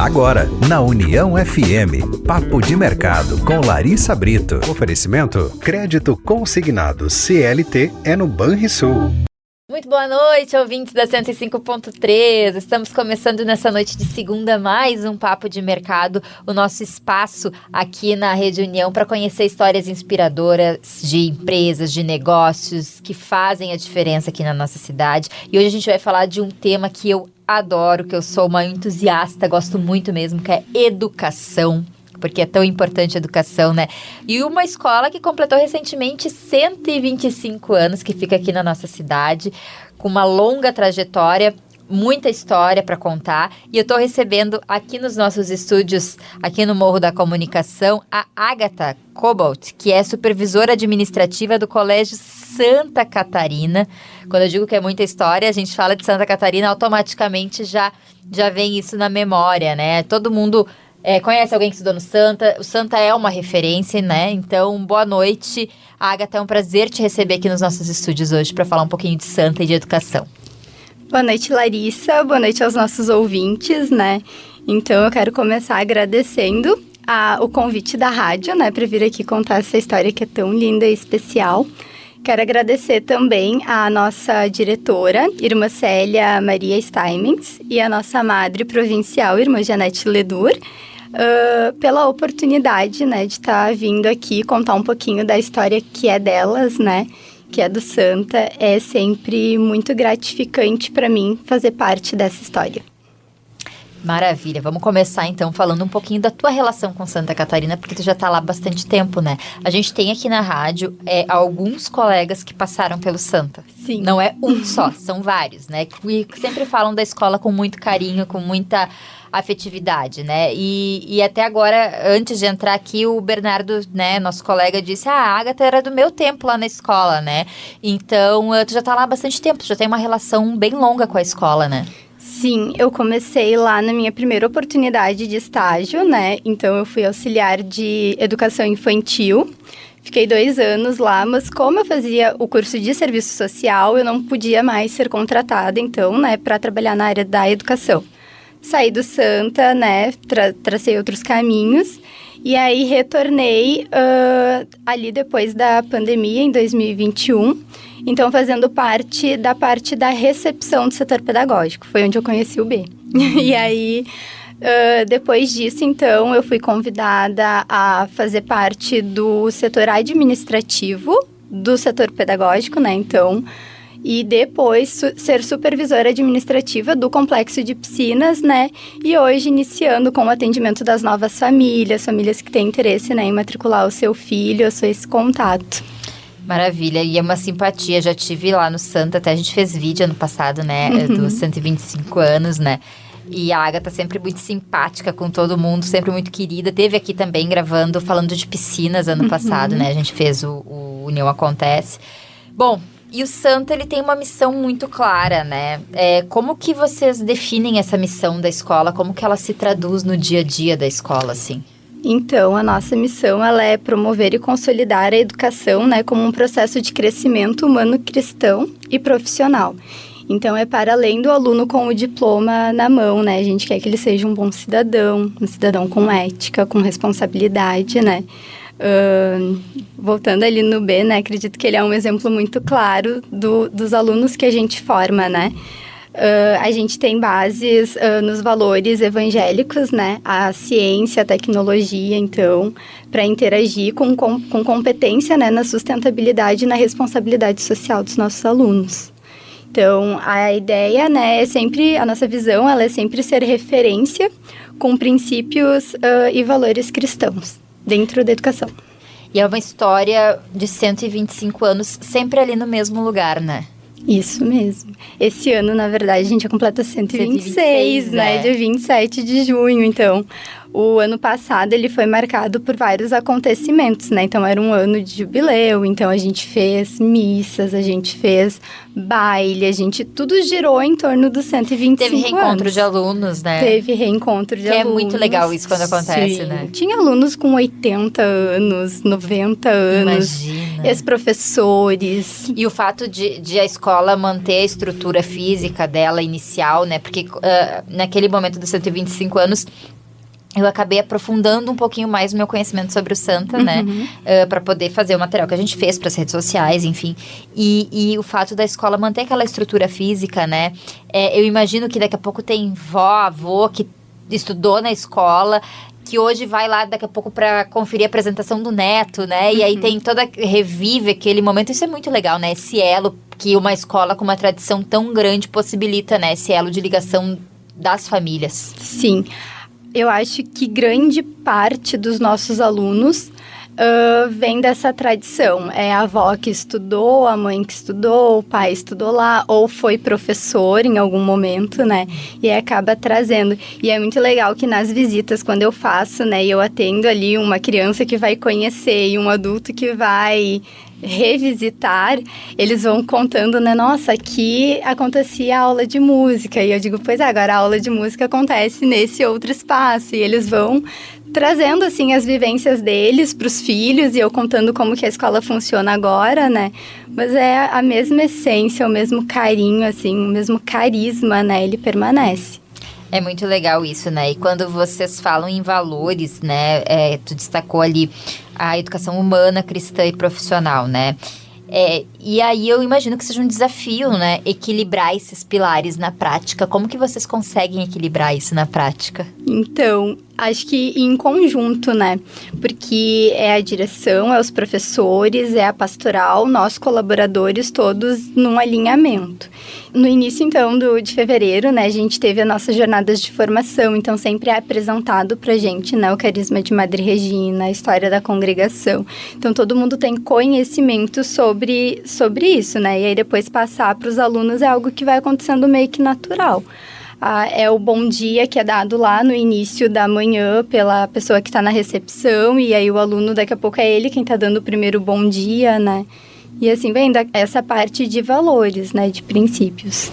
Agora, na União FM, Papo de Mercado com Larissa Brito. Oferecimento, crédito consignado CLT é no Banrisul. Muito boa noite, ouvintes da 105.3. Estamos começando nessa noite de segunda mais um Papo de Mercado, o nosso espaço aqui na Rede União para conhecer histórias inspiradoras de empresas, de negócios que fazem a diferença aqui na nossa cidade. E hoje a gente vai falar de um tema que eu adoro, que eu sou uma entusiasta, gosto muito mesmo, que é educação. Porque é tão importante a educação, né? E uma escola que completou recentemente 125 anos, que fica aqui na nossa cidade, com uma longa trajetória, muita história para contar. E eu estou recebendo aqui nos nossos estúdios, aqui no Morro da Comunicação, a Agatha Cobalt, que é supervisora administrativa do Colégio Santa Catarina. Quando eu digo que é muita história, a gente fala de Santa Catarina, automaticamente já vem isso na memória, né? Todo mundo... conhece alguém que estudou no Santa? O Santa é uma referência, né? Então, boa noite. Agatha, é um prazer te receber aqui nos nossos estúdios hoje para falar um pouquinho de Santa e de educação. Boa noite, Larissa. Boa noite aos nossos ouvintes, né? Então, eu quero começar agradecendo o convite da rádio, né? Para vir aqui contar essa história que é tão linda e especial. Quero agradecer também a nossa diretora, Irmã Célia Maria Steinmetz, e a nossa madre provincial, Irmã Janete Ledur, pela oportunidade, né, de estar vindo aqui contar um pouquinho da história que é delas, né, que é do Santa. É sempre muito gratificante para mim fazer parte dessa história. Maravilha, vamos começar então falando um pouquinho da tua relação com Santa Catarina, porque tu já tá lá há bastante tempo, né? A gente tem aqui na rádio alguns colegas que passaram pelo Santa. Sim. Não é um só, são vários, né? Que sempre falam da escola com muito carinho, com muita afetividade, né? E até agora, antes de entrar aqui, o Bernardo, né, nosso colega, disse: a Agatha era do meu tempo lá na escola, né? Então, tu já tá lá há bastante tempo, tu já tem uma relação bem longa com a escola, né? Sim, eu comecei lá na minha primeira oportunidade de estágio, né? Então, eu fui auxiliar de educação infantil. Fiquei 2 anos lá, mas como eu fazia o curso de serviço social, eu não podia mais ser contratada, então, né, para trabalhar na área da educação. Saí do Santa, né, tracei outros caminhos, e aí retornei ali depois da pandemia, em 2021, então fazendo parte da recepção do setor pedagógico, foi onde eu conheci o B. E aí, depois disso, então, eu fui convidada a fazer parte do setor administrativo do setor pedagógico, né, então... E depois ser supervisora administrativa do complexo de piscinas, né? E hoje iniciando com o atendimento das novas famílias que têm interesse, né, em matricular o seu filho. Eu sou esse contato. Maravilha, e é uma simpatia. Já tive lá no Santa, até a gente fez vídeo ano passado, né? Dos 125 anos, né? E a Agatha sempre muito simpática com todo mundo, sempre muito querida. Teve aqui também gravando, falando de piscinas ano passado, né? A gente fez o União Acontece. Bom... E o Santa, ele tem uma missão muito clara, né? Como que vocês definem essa missão da escola? Como que ela se traduz no dia a dia da escola, assim? Então, a nossa missão, ela é promover e consolidar a educação, né, como um processo de crescimento humano, cristão e profissional. Então, é para além do aluno com o diploma na mão, né? A gente quer que ele seja um bom cidadão, um cidadão com ética, com responsabilidade, né? Voltando ali no B, né, acredito que ele é um exemplo muito claro dos alunos que a gente forma, né. A gente tem bases nos valores evangélicos, né, a ciência, a tecnologia, então, para interagir com competência, né, na sustentabilidade e na responsabilidade social dos nossos alunos. Então, a ideia, né, a nossa visão, ela é sempre ser referência com princípios e valores cristãos dentro da educação. E é uma história de 125 anos, sempre ali no mesmo lugar, né? Isso mesmo. Esse ano, na verdade, a gente já completa 126, né? Dia 27 de junho. Então, o ano passado ele foi marcado por vários acontecimentos, né? Então era um ano de jubileu, então a gente fez missas, a gente fez baile, tudo girou em torno dos 125 anos. Teve reencontro de alunos, né? Teve reencontro de alunos. Que é muito legal isso quando acontece, né? Tinha alunos com 80 anos, 90 anos. Imagina. Ex-professores. E o fato de a escola manter a estrutura física dela inicial, né? Porque naquele momento dos 125 anos, eu acabei aprofundando um pouquinho mais o meu conhecimento sobre o Santa, né? Para poder fazer o material que a gente fez para as redes sociais, enfim. E o fato da escola manter aquela estrutura física, né? Eu imagino que daqui a pouco tem vó, avô que estudou na escola, que hoje vai lá daqui a pouco para conferir a apresentação do neto, né? E aí revive aquele momento. Isso é muito legal, né? Esse elo que uma escola com uma tradição tão grande possibilita, né? Esse elo de ligação das famílias. Sim. Eu acho que grande parte dos nossos alunos vem dessa tradição. É a avó que estudou, a mãe que estudou, o pai estudou lá, ou foi professor em algum momento, né? E aí acaba trazendo. E é muito legal que nas visitas, quando eu faço, né? E eu atendo ali uma criança que vai conhecer e um adulto que vai revisitar, eles vão contando, né? Nossa, aqui acontecia a aula de música. E eu digo, pois é, agora a aula de música acontece nesse outro espaço. E eles vão trazendo, assim, as vivências deles para os filhos e eu contando como que a escola funciona agora, né? Mas é a mesma essência, o mesmo carinho, assim, o mesmo carisma, né? Ele permanece. É muito legal isso, né? E quando vocês falam em valores, né? Tu destacou ali a educação humana, cristã e profissional, né? E aí eu imagino que seja um desafio, né? Equilibrar esses pilares na prática. Como que vocês conseguem equilibrar isso na prática? Então, acho que em conjunto, né? Porque é a direção, é os professores, é a pastoral, nós colaboradores, todos num alinhamento. No início, então, de fevereiro, né, a gente teve as nossas jornadas de formação, então sempre é apresentado pra gente, né, o carisma de Madre Regina, a história da congregação. Então, todo mundo tem conhecimento sobre isso, né, e aí depois passar para os alunos é algo que vai acontecendo meio que natural. É o bom dia que é dado lá no início da manhã pela pessoa que está na recepção, e aí o aluno, daqui a pouco, é ele quem está dando o primeiro bom dia, né? E assim, vem essa parte de valores, né, de princípios.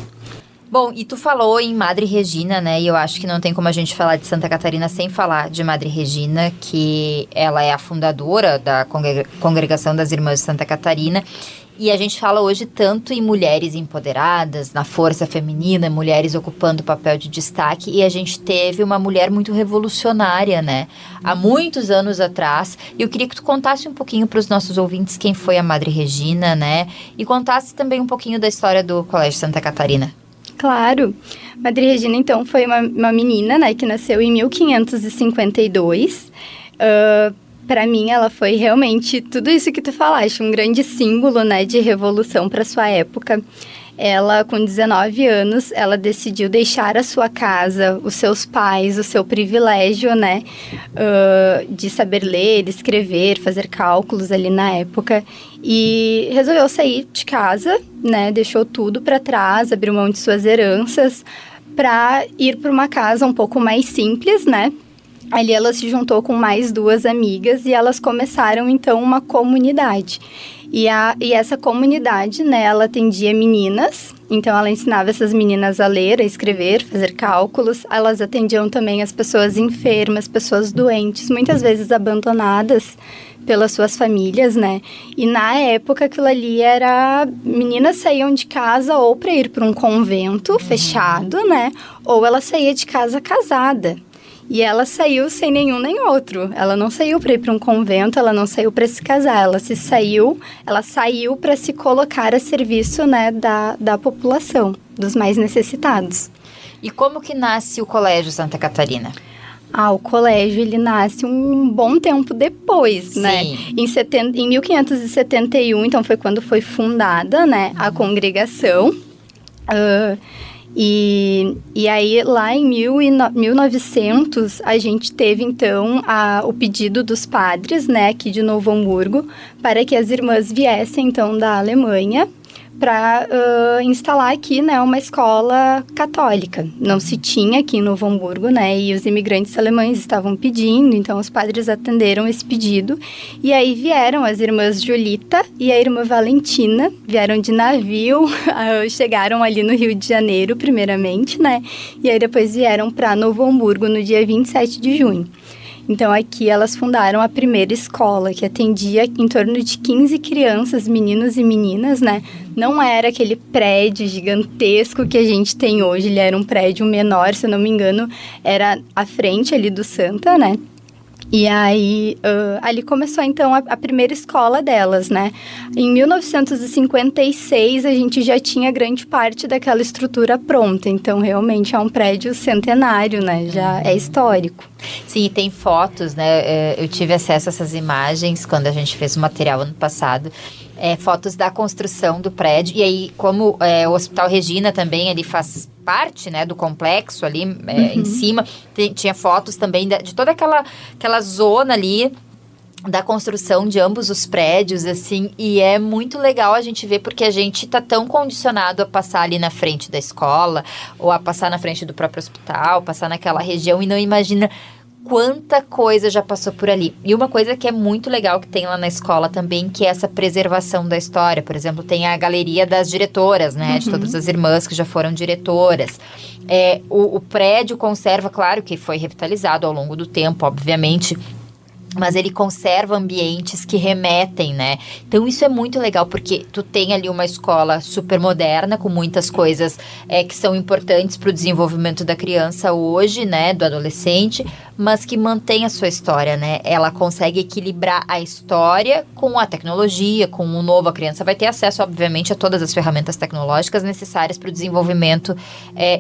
Bom, e tu falou em Madre Regina, né, e eu acho que não tem como a gente falar de Santa Catarina sem falar de Madre Regina, que ela é a fundadora da Congregação das Irmãs de Santa Catarina. E a gente fala hoje tanto em mulheres empoderadas, na força feminina, mulheres ocupando papel de destaque. E a gente teve uma mulher muito revolucionária, né? Há muitos anos atrás. E eu queria que tu contasse um pouquinho para os nossos ouvintes quem foi a Madre Regina, né? E contasse também um pouquinho da história do Colégio Santa Catarina. Claro. Madre Regina, então, foi uma menina, né? Que nasceu em 1552. Para mim, ela foi realmente tudo isso que tu falaste, um grande símbolo, né, de revolução para sua época. Ela, com 19 anos, ela decidiu deixar a sua casa, os seus pais, o seu privilégio, né, de saber ler, escrever, fazer cálculos ali na época. E resolveu sair de casa, né, deixou tudo para trás, abriu mão de suas heranças para ir para uma casa um pouco mais simples, né. Ali ela se juntou com mais 2 amigas e elas começaram, então, uma comunidade. E essa comunidade, né, ela atendia meninas, então ela ensinava essas meninas a ler, a escrever, fazer cálculos. Elas atendiam também as pessoas enfermas, pessoas doentes, muitas vezes abandonadas pelas suas famílias, né? E na época aquilo ali era... Meninas saíam de casa ou para ir para um convento fechado, né? Ou ela saía de casa casada. E ela saiu sem nenhum nem outro. Ela não saiu para ir para um convento, ela não saiu para se casar. Ela saiu para se colocar a serviço, né, da população, dos mais necessitados. E como que nasce o Colégio Santa Catarina? O colégio, ele nasce um bom tempo depois, né? Em 1571, então foi quando foi fundada, né, a congregação. E aí, lá em 1900, a gente teve, então, o pedido dos padres, né, aqui de Novo Hamburgo, para que as irmãs viessem, então, da Alemanha, para instalar aqui, né, uma escola católica. Não se tinha aqui em Novo Hamburgo, né, e os imigrantes alemães estavam pedindo, então os padres atenderam esse pedido. E aí vieram as irmãs Julita e a irmã Valentina, vieram de navio, chegaram ali no Rio de Janeiro, primeiramente, né, e aí depois vieram para Novo Hamburgo no dia 27 de junho. Então, aqui elas fundaram a primeira escola, que atendia em torno de 15 crianças, meninos e meninas, né? Não era aquele prédio gigantesco que a gente tem hoje, ele era um prédio menor, se eu não me engano, era à frente ali do Santa, né? E aí, ali começou, então, a primeira escola delas, né? Em 1956, a gente já tinha grande parte daquela estrutura pronta. Então, realmente, é um prédio centenário, né? Já é histórico. Sim, e tem fotos, né? Eu tive acesso a essas imagens quando a gente fez o material ano passado. Fotos da construção do prédio. E aí, como o Hospital Regina também, ele faz parte, né, do complexo ali em cima, tinha fotos também de toda aquela zona ali da construção de ambos os prédios, assim, e é muito legal a gente ver, porque a gente tá tão condicionado a passar ali na frente da escola, ou a passar na frente do próprio hospital, passar naquela região, e não imagina quanta coisa já passou por ali. E uma coisa que é muito legal que tem lá na escola também, que é essa preservação da história. Por exemplo, tem a galeria das diretoras, né? De todas as irmãs que já foram diretoras. O prédio conserva, claro que foi revitalizado ao longo do tempo, obviamente, mas ele conserva ambientes que remetem, né? Então, isso é muito legal, porque tu tem ali uma escola super moderna, com muitas coisas que são importantes para o desenvolvimento da criança hoje, né? Do adolescente, mas que mantém a sua história, né? Ela consegue equilibrar a história com a tecnologia, com o novo. A criança vai ter acesso, obviamente, a todas as ferramentas tecnológicas necessárias para o desenvolvimento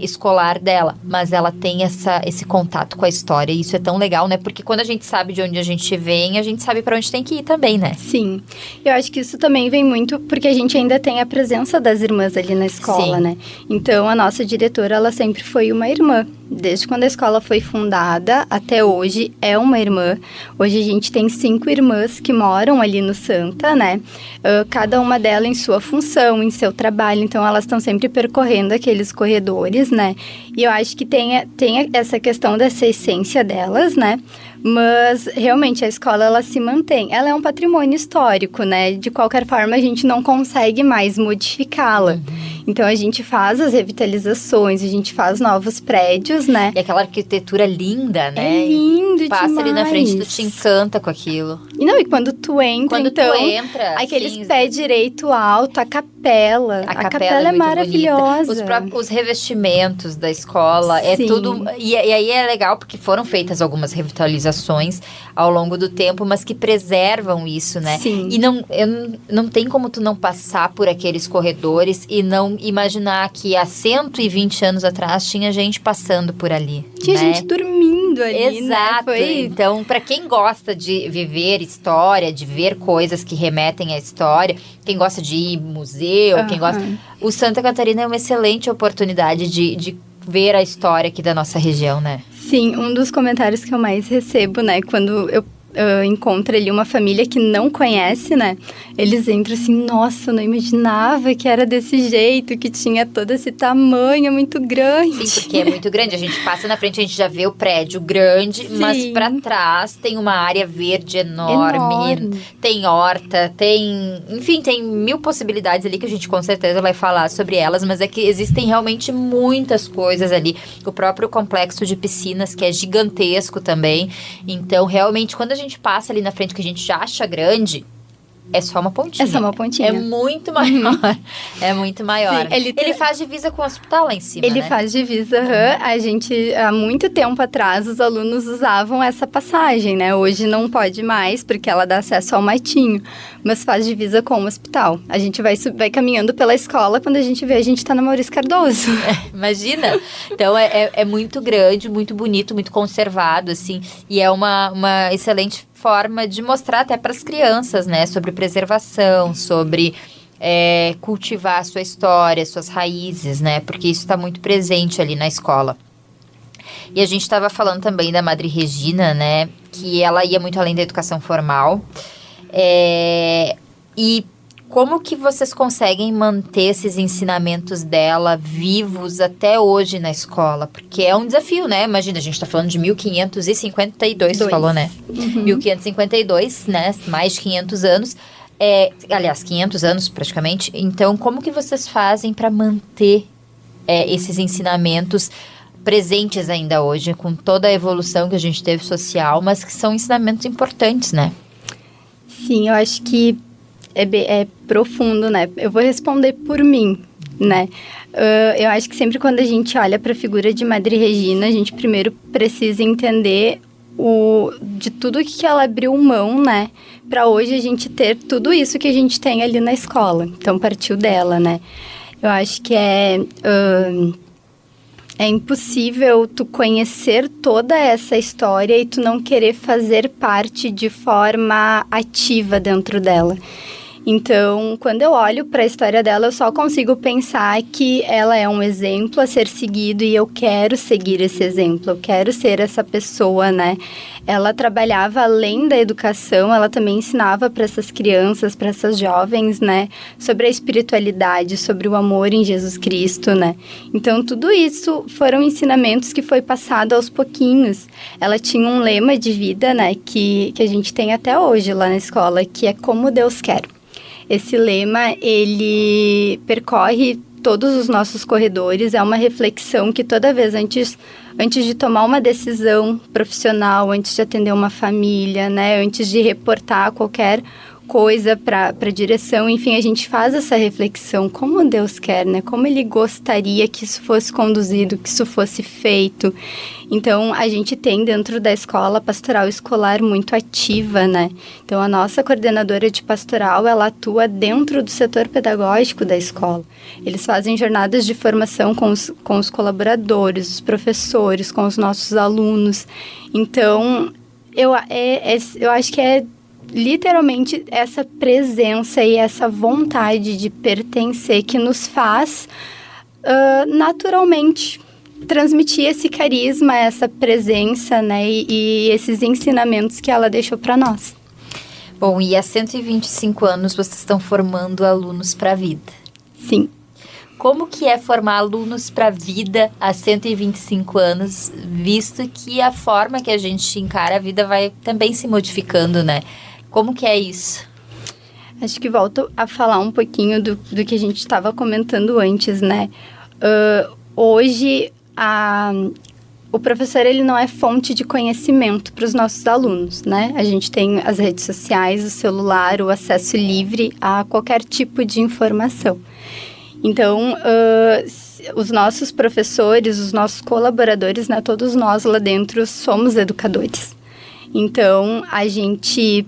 escolar dela, mas ela tem esse contato com a história, e isso é tão legal, né? Porque quando a gente sabe de onde a gente vem, a gente sabe para onde tem que ir também, né? Sim, eu acho que isso também vem muito porque a gente ainda tem a presença das irmãs ali na escola, Sim. né? Então, a nossa diretora, ela sempre foi uma irmã. Desde quando a escola foi fundada até hoje, é uma irmã. Hoje a gente tem 5 irmãs que moram ali no Santa, né? Cada uma delas em sua função, em seu trabalho. Então, elas estão sempre percorrendo aqueles corredores, né? E eu acho que tem essa questão dessa essência delas, né? Mas, realmente, a escola, ela se mantém. Ela é um patrimônio histórico, né? De qualquer forma, a gente não consegue mais modificá-la. Então, a gente faz as revitalizações, a gente faz novos prédios, né? E aquela arquitetura linda, né? É lindo Passa demais. ali na frente, tu te encanta com aquilo. E quando tu entra, aqueles sim, pés direito alto, a capela. A capela é muito maravilhosa. Os revestimentos da escola, é Sim. tudo... E aí é legal, porque foram feitas algumas revitalizações ao longo do tempo, mas que preservam isso, né? Sim. E não tem como tu não passar por aqueles corredores e não imaginar que há 120 anos atrás tinha gente passando por ali. Tinha né? gente dormindo ali, Exato. né? Então, para quem gosta de viver história, de ver coisas que remetem à história, quem gosta de ir museu, quem gosta... O Santa Catarina é uma excelente oportunidade de ver a história aqui da nossa região, né? Sim, um dos comentários que eu mais recebo, né? Quando eu encontro ali uma família que não conhece, né? Eles entram assim, nossa, eu não imaginava que era desse jeito, que tinha todo esse tamanho muito grande. Sim, porque é muito grande. A gente passa na frente, a gente já vê o prédio grande, Sim. mas para trás tem uma área verde enorme. Tem horta, enfim, tem 1000 possibilidades ali que a gente com certeza vai falar sobre elas, mas é que existem realmente muitas coisas ali. O próprio complexo de piscinas, que é gigantesco também. Então, realmente, quando a gente passa ali na frente, que a gente já acha grande, é só uma pontinha. É só uma pontinha. É muito maior. É muito maior. Sim, ele faz divisa com o hospital lá em cima, Ele né? faz divisa, A gente, há muito tempo atrás, os alunos usavam essa passagem, né? Hoje não pode mais, porque ela dá acesso ao matinho, mas faz divisa com o hospital. A gente vai caminhando pela escola, quando a gente vê, a gente tá na Maurício Cardoso. Imagina! Então, é muito grande, muito bonito, muito conservado, assim, e é uma excelente forma de mostrar até para as crianças, né, sobre preservação, sobre cultivar a sua história, suas raízes, né, porque isso está muito presente ali na escola. E a gente estava falando também da Madre Regina, né, que ela ia muito além da educação formal, e Como que vocês conseguem manter esses ensinamentos dela vivos até hoje na escola? Porque é um desafio, né? Imagina, a gente está falando de 1552, você falou, né? 1552, né? Mais de 500 anos. Aliás, 500 anos praticamente. Então, como que vocês fazem para manter esses ensinamentos presentes ainda hoje, com toda a evolução que a gente teve social, mas que são ensinamentos importantes, né? Sim, eu acho que é profundo, né? Eu vou responder por mim, né? Eu acho que sempre quando a gente olha para a figura de Madre Regina, a gente primeiro precisa entender de tudo que ela abriu mão, né? Para hoje a gente ter tudo isso que a gente tem ali na escola. Então, partiu dela, né? Eu acho que é impossível tu conhecer toda essa história e tu não querer fazer parte de forma ativa dentro dela. Então, quando eu olho para a história dela, eu só consigo pensar que ela é um exemplo a ser seguido e eu quero seguir esse exemplo, eu quero ser essa pessoa, né? Ela trabalhava além da educação, ela também ensinava para essas crianças, para essas jovens, né? Sobre a espiritualidade, sobre o amor em Jesus Cristo, né? Então, tudo isso foram ensinamentos que foi passado aos pouquinhos. Ela tinha um lema de vida, né? Que a gente tem até hoje lá na escola, que é como Deus quer. Esse lema, ele percorre todos os nossos corredores, é uma reflexão que toda vez antes de tomar uma decisão profissional, antes de atender uma família, né, antes de reportar qualquer coisa para a direção, enfim, a gente faz essa reflexão, como Deus quer, né, como Ele gostaria que isso fosse conduzido, que isso fosse feito. Então, a gente tem dentro da escola pastoral escolar muito ativa, né? Então, a nossa coordenadora de pastoral, ela atua dentro do setor pedagógico da escola. Eles fazem jornadas de formação com os colaboradores, os professores, com os nossos alunos. Então, eu acho que é literalmente essa presença e essa vontade de pertencer que nos faz naturalmente transmitir esse carisma, essa presença, né, e esses ensinamentos que ela deixou para nós. Bom, e há 125 anos vocês estão formando alunos para a vida. Sim. Como que é formar alunos para a vida há 125 anos, visto que a forma que a gente encara a vida vai também se modificando, né? Como que é isso? Acho que volto a falar um pouquinho do que a gente estava comentando antes, né? Hoje, o professor, ele não é fonte de conhecimento para os nossos alunos, né? A gente tem as redes sociais, o celular, o acesso livre a qualquer tipo de informação. Então, os nossos professores, os nossos colaboradores, né? Todos nós lá dentro somos educadores. Então, a gente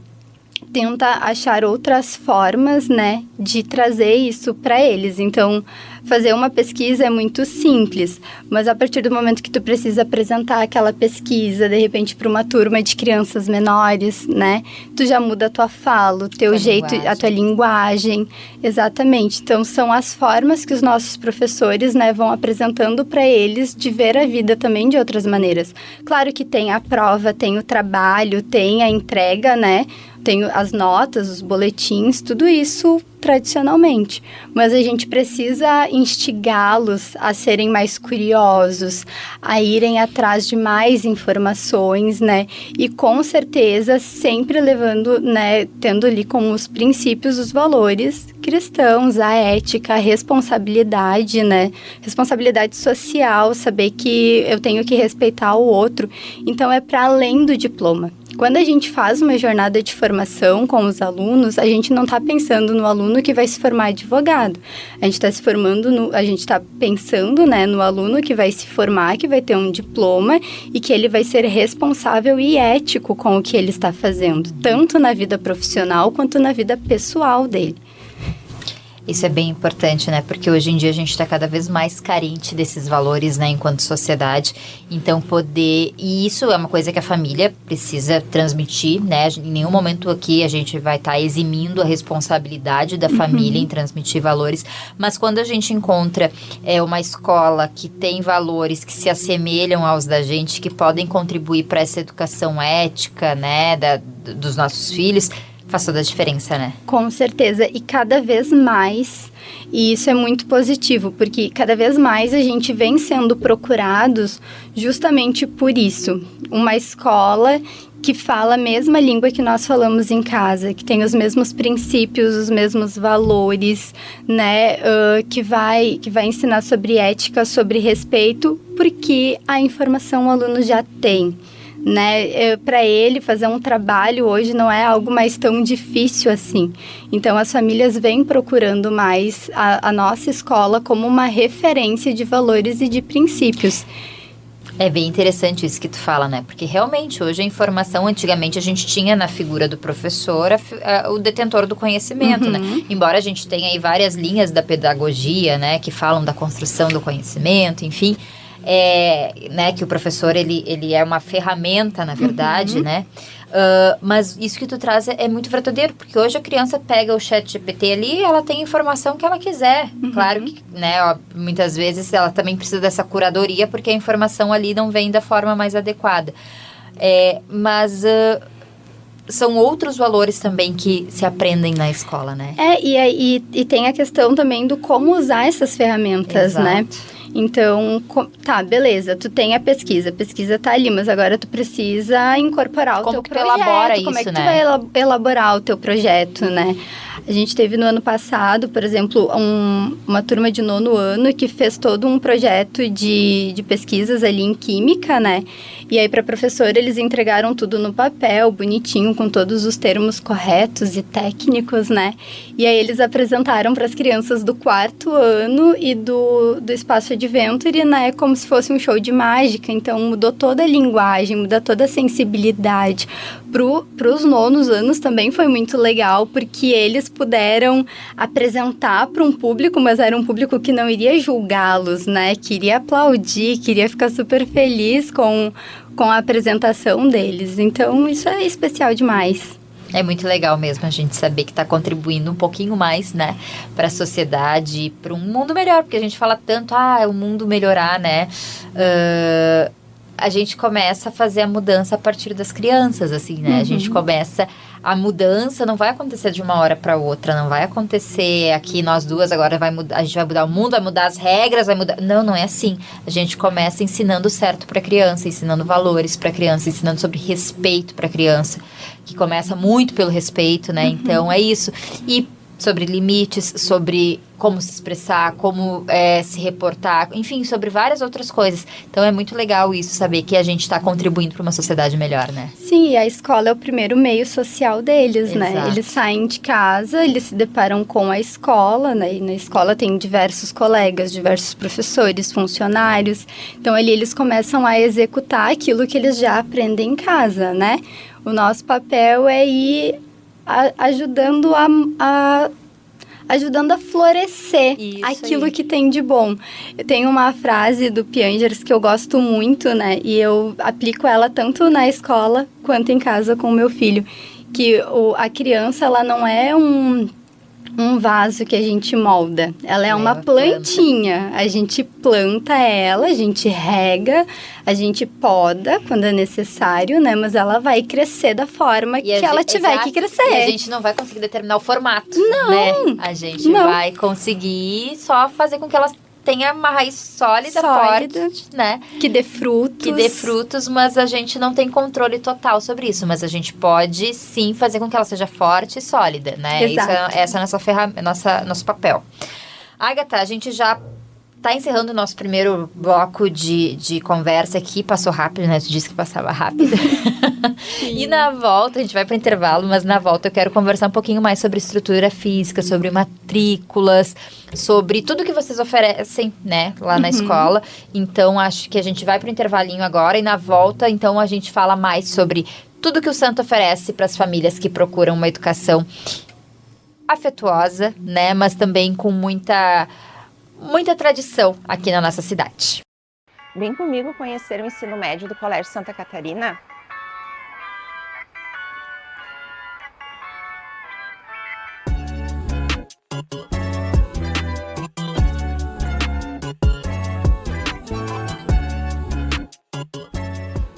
tenta achar outras formas, né, de trazer isso para eles. Então, fazer uma pesquisa é muito simples, mas a partir do momento que tu precisa apresentar aquela pesquisa, de repente, para uma turma de crianças menores, né, tu já muda a tua fala, o teu jeito, a tua linguagem. Exatamente. Então, são as formas que os nossos professores, né, vão apresentando para eles de ver a vida também de outras maneiras. Claro que tem a prova, tem o trabalho, tem a entrega, né, tem as notas, os boletins, tudo isso tradicionalmente. Mas a gente precisa instigá-los a serem mais curiosos, a irem atrás de mais informações, né? E com certeza sempre levando, né, tendo ali como os princípios, os valores cristãos, a ética, a responsabilidade, né? Responsabilidade social, saber que eu tenho que respeitar o outro. Então, é para além do diploma. Quando a gente faz uma jornada de formação com os alunos, a gente não está pensando no aluno que vai se formar advogado. A gente está pensando, né, no aluno que vai se formar, que vai ter um diploma e que ele vai ser responsável e ético com o que ele está fazendo, tanto na vida profissional quanto na vida pessoal dele. Isso é bem importante, né? Porque hoje em dia a gente está cada vez mais carente desses valores, né? Enquanto sociedade. Então, E isso é uma coisa que a família precisa transmitir, né? Em nenhum momento aqui a gente vai estar eximindo a responsabilidade da família em transmitir valores. Mas quando a gente encontra uma escola que tem valores que se assemelham aos da gente, que podem contribuir para essa educação ética, né? Dos nossos filhos, Faz toda a diferença, né? Com certeza, e cada vez mais, e isso é muito positivo, porque cada vez mais a gente vem sendo procurados justamente por isso. Uma escola que fala a mesma língua que nós falamos em casa, que tem os mesmos princípios, os mesmos valores, né? Que vai ensinar sobre ética, sobre respeito, porque a informação o aluno já tem. Né? Para ele fazer um trabalho hoje não é algo mais tão difícil assim. Então as famílias vêm procurando mais a nossa escola como uma referência de valores e de princípios. É bem interessante isso que tu fala, né? Porque realmente hoje a informação, antigamente a gente tinha na figura do professor o detentor do conhecimento, né? Embora a gente tenha aí várias linhas da pedagogia, né? Que falam da construção do conhecimento, enfim... né, que o professor ele é uma ferramenta, na verdade, né? Mas isso que tu traz é muito verdadeiro, porque hoje a criança pega o ChatGPT ali, ela tem a informação que ela quiser. Claro que, né, ó, muitas vezes ela também precisa dessa curadoria, porque a informação ali não vem da forma mais adequada. Mas são outros valores também que se aprendem na escola, né? E tem a questão também do como usar essas ferramentas, Exato. né? Então, tá, beleza, tu tem a pesquisa tá ali, mas agora tu precisa incorporar o teu projeto. Como que tu elabora como é isso, que tu né? vai elaborar o teu projeto, né? A gente teve no ano passado, por exemplo, uma turma de 9º ano que fez todo um projeto de pesquisas ali em química, né? E aí, para a professora, eles entregaram tudo no papel, bonitinho, com todos os termos corretos e técnicos, né? E aí, eles apresentaram para as crianças do 4º ano e do Espaço Adventure, né? Como se fosse um show de mágica. Então, mudou toda a linguagem, muda toda a sensibilidade. Para os 9º anos também foi muito legal, porque eles puderam apresentar para um público, mas era um público que não iria julgá-los, né? Queria aplaudir, queria ficar super feliz com a apresentação deles. Então, isso é especial demais. É muito legal mesmo a gente saber que está contribuindo um pouquinho mais, né, para a sociedade, para um mundo melhor, porque a gente fala tanto, o mundo melhorar, né, a gente começa a fazer a mudança a partir das crianças, assim, né, a gente começa, a mudança não vai acontecer de uma hora para outra, não vai acontecer aqui nós duas agora a gente vai mudar o mundo, vai mudar as regras, vai mudar, não é assim, a gente começa ensinando certo para a criança, ensinando valores para a criança, ensinando sobre respeito para a criança, que começa muito pelo respeito, né, então é isso, e sobre limites, sobre como se expressar, como se reportar, enfim, sobre várias outras coisas. Então, é muito legal isso, saber que a gente está contribuindo para uma sociedade melhor, né? Sim, a escola é o primeiro meio social deles, né? Exato. Eles saem de casa, eles se deparam com a escola, né? E na escola tem diversos colegas, diversos professores, funcionários. Então, ali eles começam a executar aquilo que eles já aprendem em casa, né? O nosso papel é ir ajudando a florescer Isso aquilo aí. que tem de bom. Eu tenho uma frase do Piangers que eu gosto muito, né? E eu aplico ela tanto na escola quanto em casa com o meu filho. Que a criança, ela não é um vaso que a gente molda. Ela é uma plantinha. A gente planta ela, a gente rega, a gente poda quando é necessário, né? Mas ela vai crescer da forma que ela tiver que crescer. E a gente não vai conseguir determinar o formato, Não. né? A gente vai conseguir só fazer com que ela tenha uma raiz sólida, forte, né? Que dê frutos. Mas a gente não tem controle total sobre isso. Mas a gente pode, sim, fazer com que ela seja forte e sólida, né? Exato. Essa é a nossa ferramenta, nosso papel. Agatha, a gente já tá encerrando o nosso primeiro bloco de conversa aqui. Passou rápido, né? Tu disse que passava rápido. E na volta, a gente vai para intervalo, mas na volta eu quero conversar um pouquinho mais sobre estrutura física, sobre matrículas, sobre tudo que vocês oferecem, né, lá na escola. Então, acho que a gente vai para o intervalinho agora e na volta, então, a gente fala mais sobre tudo que o Santo oferece para as famílias que procuram uma educação afetuosa, né, mas também com muita tradição aqui na nossa cidade. Vem comigo conhecer o ensino médio do Colégio Santa Catarina?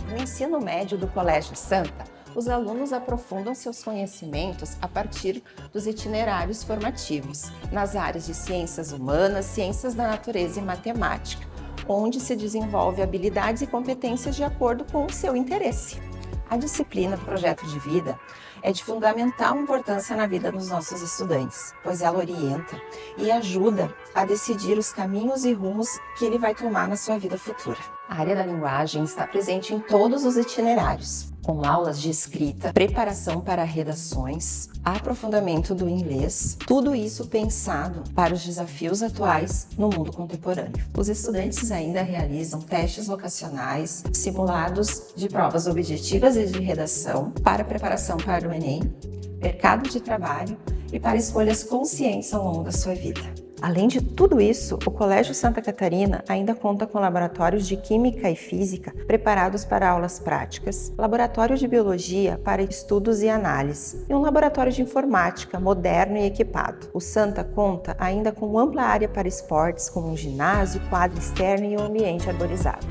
No ensino médio do Colégio Santa, Os alunos aprofundam seus conhecimentos a partir dos itinerários formativos, nas áreas de ciências humanas, ciências da natureza e matemática, onde se desenvolve habilidades e competências de acordo com o seu interesse. A disciplina Projeto de Vida é de fundamental importância na vida dos nossos estudantes, pois ela orienta e ajuda a decidir os caminhos e rumos que ele vai tomar na sua vida futura. A área da linguagem está presente em todos os itinerários, com aulas de escrita, preparação para redações, aprofundamento do inglês, tudo isso pensado para os desafios atuais no mundo contemporâneo. Os estudantes ainda realizam testes vocacionais, simulados de provas objetivas e de redação para preparação para o Enem, mercado de trabalho e para escolhas conscientes ao longo da sua vida. Além de tudo isso, o Colégio Santa Catarina ainda conta com laboratórios de Química e Física preparados para aulas práticas, laboratório de Biologia para estudos e análise e um laboratório de Informática moderno e equipado. O Santa conta ainda com ampla área para esportes, como um ginásio, quadra externa e um ambiente arborizado.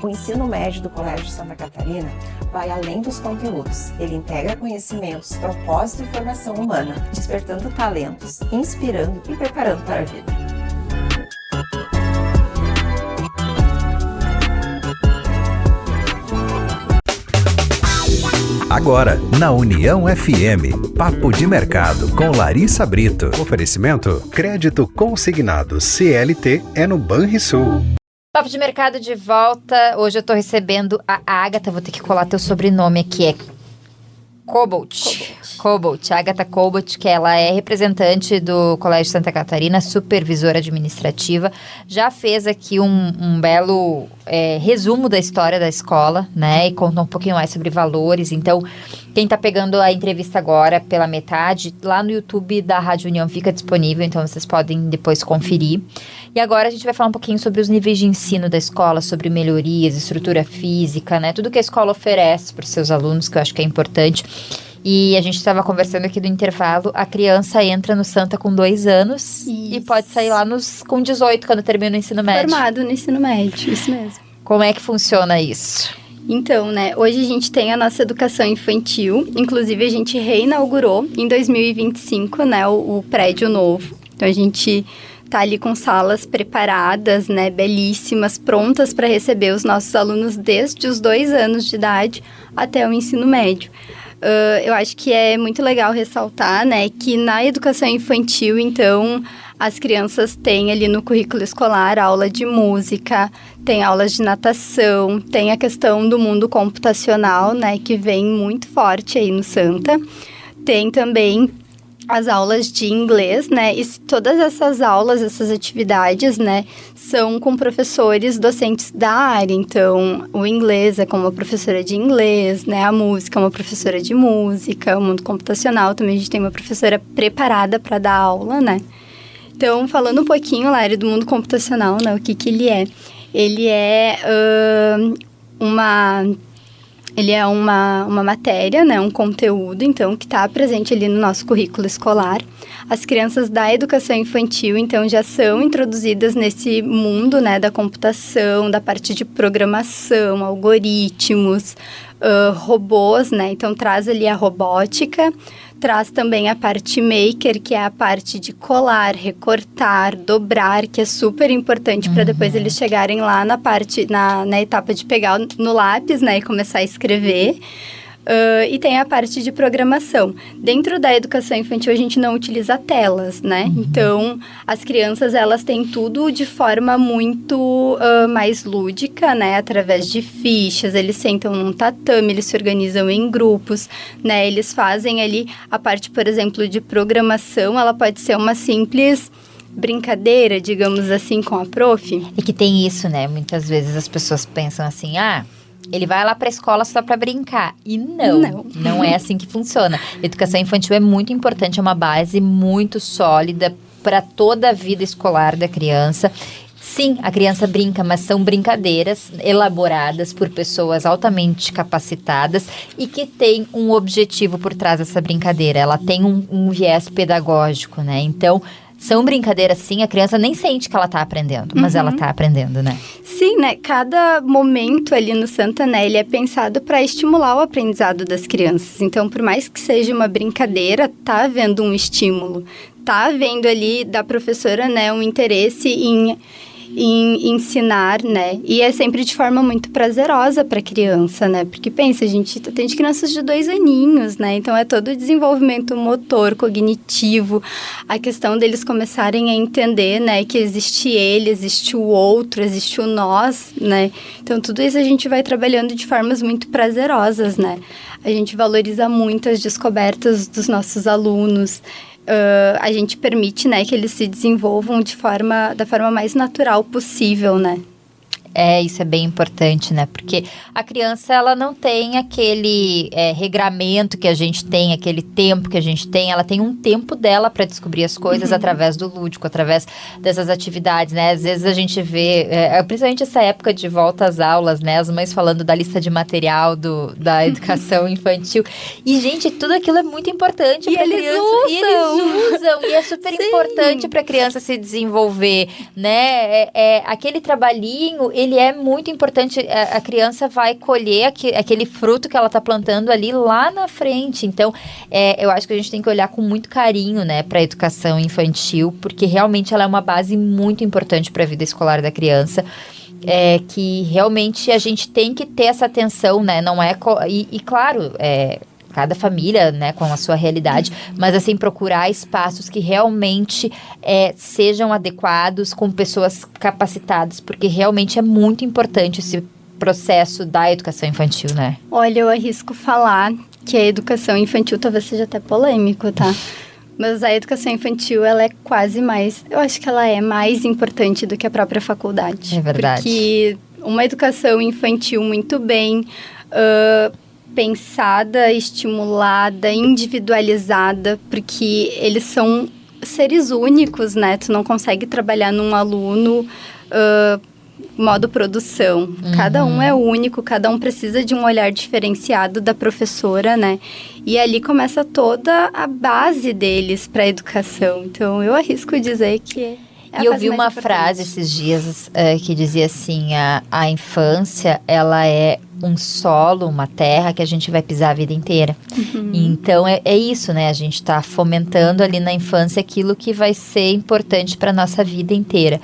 O ensino médio do Colégio Santa Catarina vai além dos conteúdos. Ele integra conhecimentos, propósito e formação humana, despertando talentos, inspirando e preparando para a vida. Agora, na União FM, Papo de Mercado com Larissa Brito. Oferecimento: crédito consignado CLT é no Banrisul. Papo de Mercado de volta. Hoje eu tô recebendo a Agatha. Vou ter que colar teu sobrenome aqui. É Cobalt. Agatha Cobalt, que ela é representante do Colégio Santa Catarina, supervisora administrativa. Já fez aqui um belo resumo da história da escola, né? E conta um pouquinho mais sobre valores. Então, quem tá pegando a entrevista agora pela metade, lá no YouTube da Rádio União fica disponível. Então, vocês podem depois conferir. E agora a gente vai falar um pouquinho sobre os níveis de ensino da escola, sobre melhorias, estrutura física, né? Tudo que a escola oferece para os seus alunos, que eu acho que é importante. E a gente estava conversando aqui do intervalo, a criança entra no Santa com 2 anos e pode sair lá com 18, quando termina o ensino médio. Formado no ensino médio, isso mesmo. Como é que funciona isso? Então, né, hoje a gente tem a nossa educação infantil, inclusive a gente reinaugurou em 2025, né, o prédio novo. Então a gente tá ali com salas preparadas, né, belíssimas, prontas para receber os nossos alunos desde os 2 anos de idade até o ensino médio. Eu acho que é muito legal ressaltar, né, que na educação infantil, então, as crianças têm ali no currículo escolar aula de música, tem aulas de natação, tem a questão do mundo computacional, né, que vem muito forte aí no Santa. Tem também as aulas de inglês, né, e todas essas aulas, essas atividades, né, são com professores docentes da área. Então, o inglês é com uma professora de inglês, né, a música é uma professora de música, o mundo computacional também a gente tem uma professora preparada para dar aula, né. Então, falando um pouquinho, Lari, do mundo computacional, né, o que ele é? Ele é uma matéria, né, um conteúdo, então, que está presente ali no nosso currículo escolar. As crianças da educação infantil, então, já são introduzidas nesse mundo, né, da computação, da parte de programação, algoritmos, robôs, né, então traz ali a robótica, traz também a parte maker, que é a parte de colar, recortar, dobrar, que é super importante para depois eles chegarem lá na etapa de pegar no lápis, né, e começar a escrever. E tem a parte de programação. Dentro da educação infantil, a gente não utiliza telas, né? Então, as crianças, elas têm tudo de forma muito mais lúdica, né? Através de fichas, eles sentam num tatame, eles se organizam em grupos, né? Eles fazem ali a parte, por exemplo, de programação, ela pode ser uma simples brincadeira, digamos assim, com a prof. E que tem isso, né? Muitas vezes as pessoas pensam assim, ele vai lá para a escola só para brincar. E não é assim que funciona. Educação infantil é muito importante, é uma base muito sólida para toda a vida escolar da criança. Sim, a criança brinca, mas são brincadeiras elaboradas por pessoas altamente capacitadas e que tem um objetivo por trás dessa brincadeira. Ela tem um viés pedagógico, né? Então, são brincadeiras, sim, a criança nem sente que ela tá aprendendo, mas ela tá aprendendo, né? Sim, né? Cada momento ali no Santa, né, ele é pensado para estimular o aprendizado das crianças. Então, por mais que seja uma brincadeira, tá havendo um estímulo. Tá havendo ali da professora, né, um interesse em ensinar, né? E é sempre de forma muito prazerosa para a criança, né? Porque pensa, a gente tem de crianças de 2 aninhos, né? Então é todo o desenvolvimento motor, cognitivo, a questão deles começarem a entender, né? Que existe ele, existe o outro, existe o nós, né? Então tudo isso a gente vai trabalhando de formas muito prazerosas, né? A gente valoriza muito as descobertas dos nossos alunos. A gente permite, né, que eles se desenvolvam da forma mais natural possível, né? Isso é bem importante, né? Porque a criança, ela não tem aquele regramento que a gente tem, aquele tempo que a gente tem. Ela tem um tempo dela para descobrir as coisas através do lúdico, através dessas atividades, né? Às vezes a gente vê, principalmente essa época de volta às aulas, né? As mães falando da lista de material da educação infantil. E, gente, tudo aquilo é muito importante para a criança. E eles usam. E é super importante para a criança se desenvolver, né? Aquele trabalhinho, ele é muito importante. A criança vai colher aquele fruto que ela está plantando ali lá na frente. Então, eu acho que a gente tem que olhar com muito carinho, né, para a educação infantil, porque realmente ela é uma base muito importante para a vida escolar da criança. Que realmente a gente tem que ter essa atenção, né? Não é... E claro, cada família, né, com a sua realidade, mas assim, procurar espaços que realmente sejam adequados, com pessoas capacitadas, porque realmente é muito importante esse processo da educação infantil, né? Olha, eu arrisco falar que a educação infantil talvez seja até polêmico, tá? Mas a educação infantil, ela é quase mais... Eu acho que ela é mais importante do que a própria faculdade. É verdade. Porque uma educação infantil muito bem... pensada, estimulada, individualizada, porque eles são seres únicos, né? Tu não consegue trabalhar num aluno modo produção. Cada um é único, cada um precisa de um olhar diferenciado da professora, né? E ali começa toda a base deles para a educação. Então, eu arrisco dizer que... E eu vi uma frase esses dias que dizia assim, a infância, ela é um solo, uma terra que a gente vai pisar a vida inteira. Então, é isso, né? A gente está fomentando ali na infância aquilo que vai ser importante para a nossa vida inteira.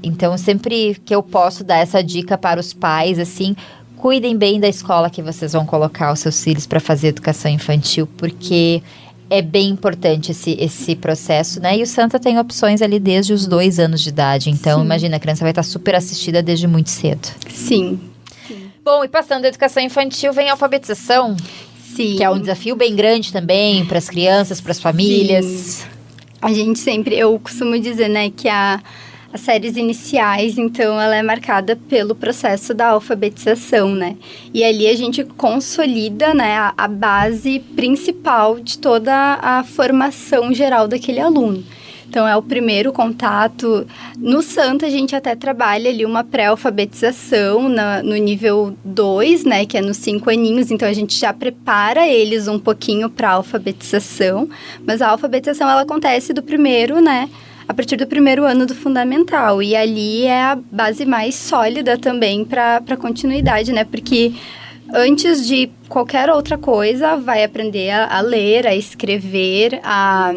Então, sempre que eu posso dar essa dica para os pais, assim, cuidem bem da escola que vocês vão colocar os seus filhos para fazer educação infantil, porque... é bem importante esse processo, né? E o Santa tem opções ali desde os 2 anos de idade. Então, sim, imagina, a criança vai estar super assistida desde muito cedo. Sim. Bom, e passando da educação infantil, vem a alfabetização. Sim. Que é um desafio bem grande também para as crianças, para as famílias. Sim. A gente sempre... Eu costumo dizer, né, que as séries iniciais, então, ela é marcada pelo processo da alfabetização, né? E ali a gente consolida, né, a base principal de toda a formação geral daquele aluno. Então, é o primeiro contato. No Santa, a gente até trabalha ali uma pré-alfabetização no nível 2, né, que é nos 5 aninhos. Então, a gente já prepara eles um pouquinho para a alfabetização. Mas a alfabetização, ela acontece do primeiro, né, a partir do primeiro ano do fundamental. E ali é a base mais sólida também para continuidade, né? Porque antes de qualquer outra coisa, vai aprender a ler, a escrever, a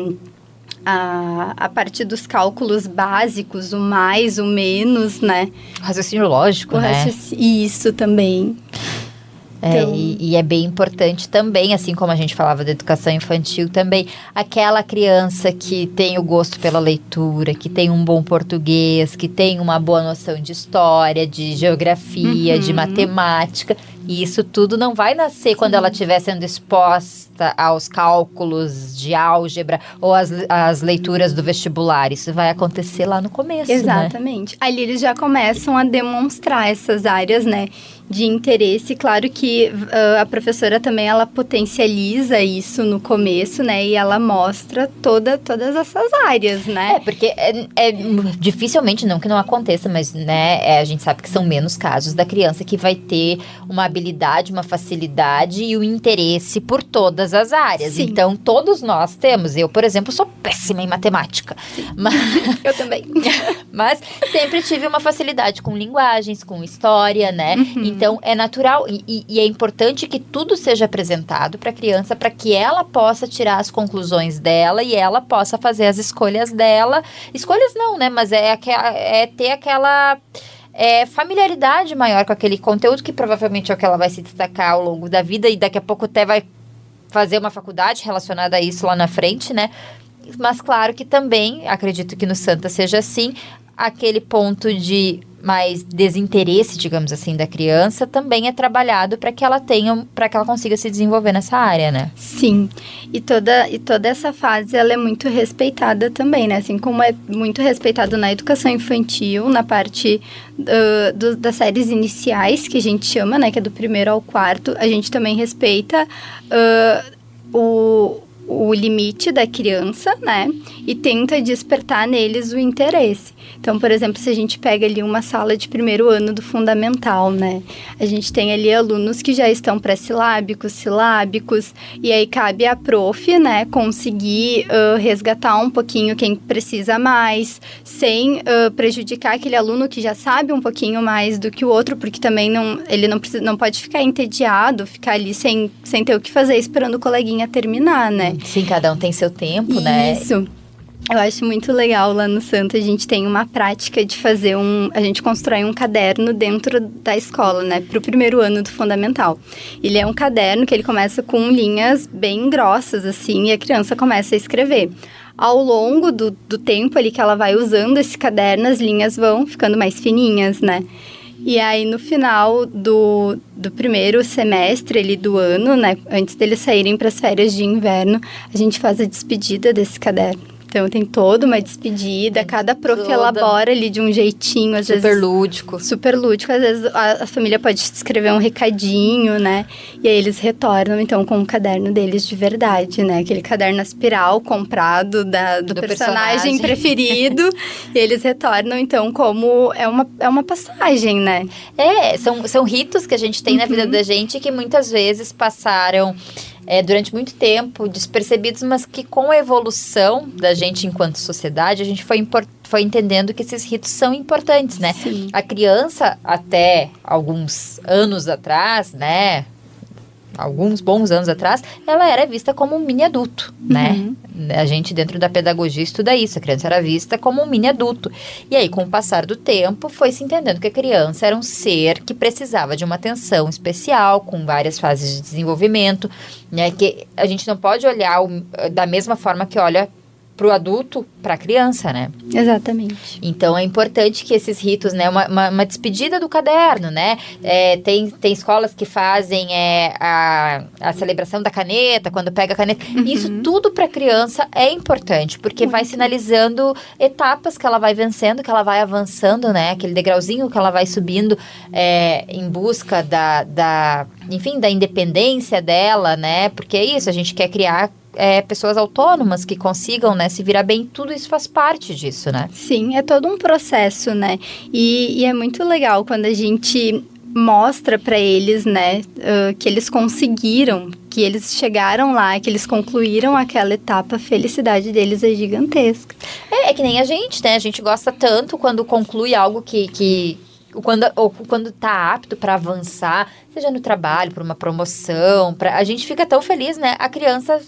partir dos cálculos básicos, o mais, o menos, né? Raciocínio lógico, né? Isso também. Então... E é bem importante também, assim como a gente falava da educação infantil também, aquela criança que tem o gosto pela leitura, que tem um bom português, que tem uma boa noção de história, de geografia, de matemática. E isso tudo não vai nascer quando ela estiver sendo exposta aos cálculos de álgebra ou às leituras do vestibular. Isso vai acontecer lá no começo, exatamente. Né? Ali eles já começam a demonstrar essas áreas, né? de interesse. Claro que a professora também, ela potencializa isso no começo, né? E ela mostra todas essas áreas, né? Porque dificilmente, não que não aconteça, mas, né, a gente sabe que são menos casos da criança que vai ter uma habilidade, uma facilidade e o interesse por todas as áreas. Sim. Então, todos nós temos. Eu, por exemplo, sou péssima em matemática. Mas... Eu também. Mas sempre tive uma facilidade com linguagens, com história, né? Então, é natural e é importante que tudo seja apresentado para a criança, para que ela possa tirar as conclusões dela e ela possa fazer as escolhas dela. Escolhas não, né? Mas é ter aquela... familiaridade maior com aquele conteúdo, que provavelmente é o que ela vai se destacar ao longo da vida e daqui a pouco até vai fazer uma faculdade relacionada a isso lá na frente, né? Mas claro que também, acredito que no Santa seja assim, aquele ponto de mais desinteresse, digamos assim, da criança também é trabalhado para que ela consiga se desenvolver nessa área, né? Sim, e toda essa fase, ela é muito respeitada também, né? Assim como é muito respeitado na educação infantil, na parte das séries iniciais, que a gente chama, né? Que é do 1º ao 4º, a gente também respeita o limite da criança, né? E tenta despertar neles o interesse. Então, por exemplo, se a gente pega ali uma sala de 1º ano do fundamental, né? A gente tem ali alunos que já estão pré-silábicos, silábicos, e aí cabe à prof, né, conseguir resgatar um pouquinho quem precisa mais, sem prejudicar aquele aluno que já sabe um pouquinho mais do que o outro, porque também ele não pode ficar entediado, ficar ali sem ter o que fazer, esperando o coleguinha terminar, né? Sim, cada um tem seu tempo, né? Isso. Eu acho muito legal lá no Santa, a gente tem uma prática de fazer a gente constrói um caderno dentro da escola, né, para o 1º ano do fundamental. Ele é um caderno que ele começa com linhas bem grossas, assim, e a criança começa a escrever. Ao longo do tempo ali que ela vai usando esse caderno, as linhas vão ficando mais fininhas, né? E aí, no final do 1º semestre ali do ano, né, antes deles saírem para as férias de inverno, a gente faz a despedida desse caderno. Então, tem toda uma despedida, cada prof elabora ali de um jeitinho, às vezes... Super lúdico. Às vezes, a família pode escrever um recadinho, né? E aí, eles retornam, então, com o caderno deles de verdade, né? Aquele caderno espiral comprado do personagem preferido. E eles retornam, então, como... É uma passagem, né? São ritos que a gente tem na vida da gente que muitas vezes passaram... durante muito tempo, despercebidos, mas que com a evolução da gente enquanto sociedade, a gente foi entendendo que esses ritos são importantes, né? Sim. A criança, até alguns anos atrás, né? Alguns bons anos atrás, ela era vista como um mini adulto, né? A gente, dentro da pedagogia, estuda isso. A criança era vista como um mini adulto. E aí, com o passar do tempo, foi se entendendo que a criança era um ser que precisava de uma atenção especial, com várias fases de desenvolvimento, né? Que a gente não pode olhar da mesma forma que olha para o adulto, para a criança, né? Exatamente. Então, é importante que esses ritos, né? Uma despedida do caderno, né? Tem escolas que fazem a celebração da caneta, quando pega a caneta. Isso tudo para a criança é importante, porque vai sinalizando etapas que ela vai vencendo, que ela vai avançando, né? Aquele degrauzinho que ela vai subindo em busca da independência dela, né? Porque é isso, a gente quer criar pessoas autônomas que consigam, né, se virar bem, tudo isso faz parte disso, né? Sim, é todo um processo, né? E é muito legal quando a gente mostra para eles, né, que eles conseguiram, que eles chegaram lá, que eles concluíram aquela etapa, a felicidade deles é gigantesca. É que nem a gente, né? A gente gosta tanto quando conclui algo quando tá apto para avançar, seja no trabalho, por uma promoção, a gente fica tão feliz, né? A criança